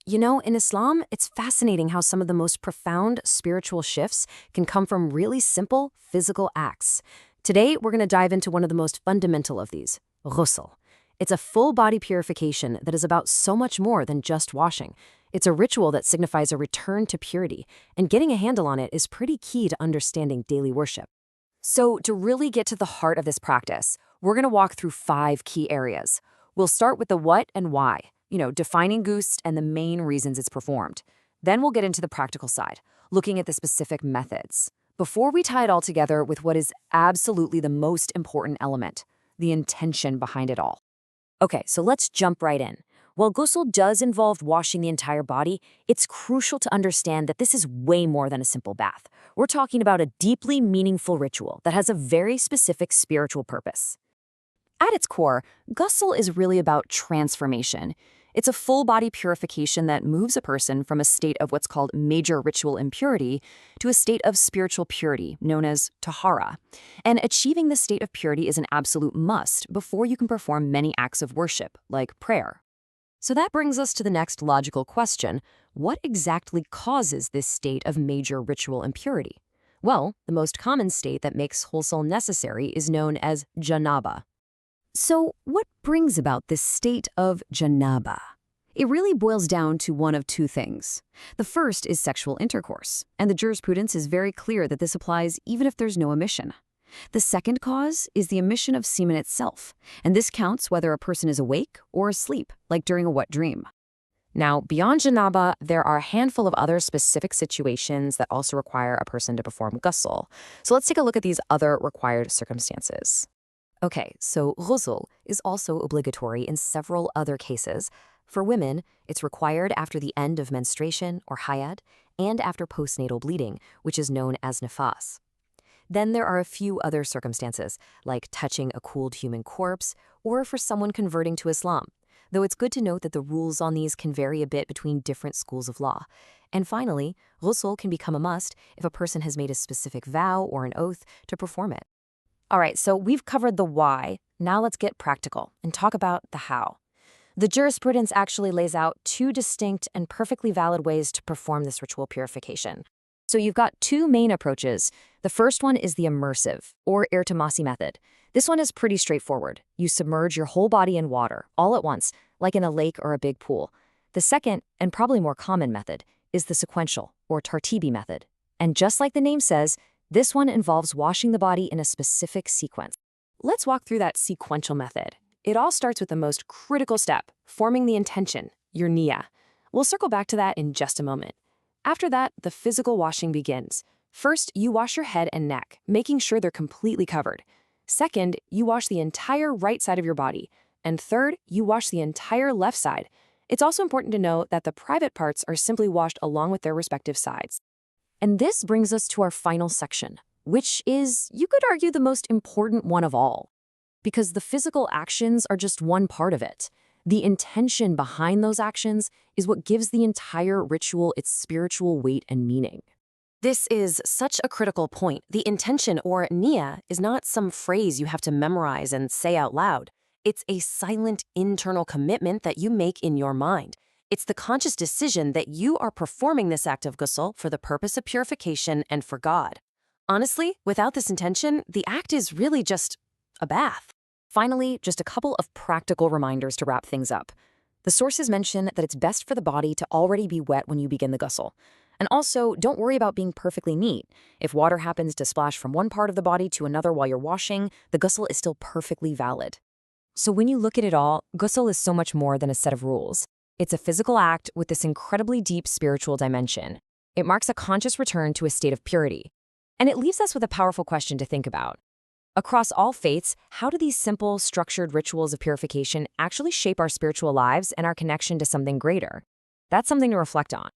You know, in Islam, it's fascinating how some of the most profound spiritual shifts can come from really simple physical acts. Today, we're going to dive into one of the most fundamental of these, ghusl. It's a full body purification that is about so much more than just washing. It's a ritual that signifies a return to purity, and getting a handle on it is pretty key to understanding daily worship. So, to really get to the heart of this practice, we're going to walk through 5 key areas. We'll start with the what and why, defining Ghusl and the main reasons it's performed. Then we'll get into the practical side, looking at the specific methods. Before we tie it all together with what is absolutely the most important element, the intention behind it all. Okay, so let's jump right in. While Ghusl does involve washing the entire body, it's crucial to understand that this is way more than a simple bath. We're talking about a deeply meaningful ritual that has a very specific spiritual purpose. At its core, Ghusl is really about transformation. It's a full-body purification that moves a person from a state of what's called major ritual impurity to a state of spiritual purity, known as tahara. And achieving this state of purity is an absolute must before you can perform many acts of worship, like prayer. So that brings us to the next logical question. What exactly causes this state of major ritual impurity? Well, the most common state that makes ghusl necessary is known as janaba. So what brings about this state of janaba? It really boils down to one of 2 things. The first is sexual intercourse, and the jurisprudence is very clear that this applies even if there's no emission. The second cause is the emission of semen itself, and this counts whether a person is awake or asleep, like during a wet dream. Now, beyond janaba, there are a handful of other specific situations that also require a person to perform ghusl. So let's take a look at these other required circumstances. Okay, so ghusl is also obligatory in several other cases. For women, it's required after the end of menstruation or hayad and after postnatal bleeding, which is known as nifas. Then there are a few other circumstances, like touching a cooled human corpse or for someone converting to Islam, though it's good to note that the rules on these can vary a bit between different schools of law. And finally, ghusl can become a must if a person has made a specific vow or an oath to perform it. All right, so we've covered the why. Now let's get practical and talk about the how. The jurisprudence actually lays out 2 distinct and perfectly valid ways to perform this ritual purification. So you've got 2 main approaches. The first one is the immersive, or irtimasi method. This one is pretty straightforward. You submerge your whole body in water, all at once, like in a lake or a big pool. The second, and probably more common method, is the sequential, or tartibi method. And just like the name says, this one involves washing the body in a specific sequence. Let's walk through that sequential method. It all starts with the most critical step, forming the intention, your niyyah. We'll circle back to that in just a moment. After that, the physical washing begins. First, you wash your head and neck, making sure they're completely covered. Second, you wash the entire right side of your body. And third, you wash the entire left side. It's also important to note that the private parts are simply washed along with their respective sides. And this brings us to our final section, which is, you could argue, the most important one of all. Because the physical actions are just one part of it. The intention behind those actions is what gives the entire ritual its spiritual weight and meaning. This is such a critical point. The intention, or niyyah, is not some phrase you have to memorize and say out loud. It's a silent internal commitment that you make in your mind. It's the conscious decision that you are performing this act of ghusl for the purpose of purification and for God. Honestly, without this intention, the act is really just a bath. Finally, just a couple of practical reminders to wrap things up. The sources mention that it's best for the body to already be wet when you begin the ghusl. And also, don't worry about being perfectly neat. If water happens to splash from one part of the body to another while you're washing, the ghusl is still perfectly valid. So when you look at it all, ghusl is so much more than a set of rules. It's a physical act with this incredibly deep spiritual dimension. It marks a conscious return to a state of purity. And it leaves us with a powerful question to think about. Across all faiths, how do these simple, structured rituals of purification actually shape our spiritual lives and our connection to something greater? That's something to reflect on.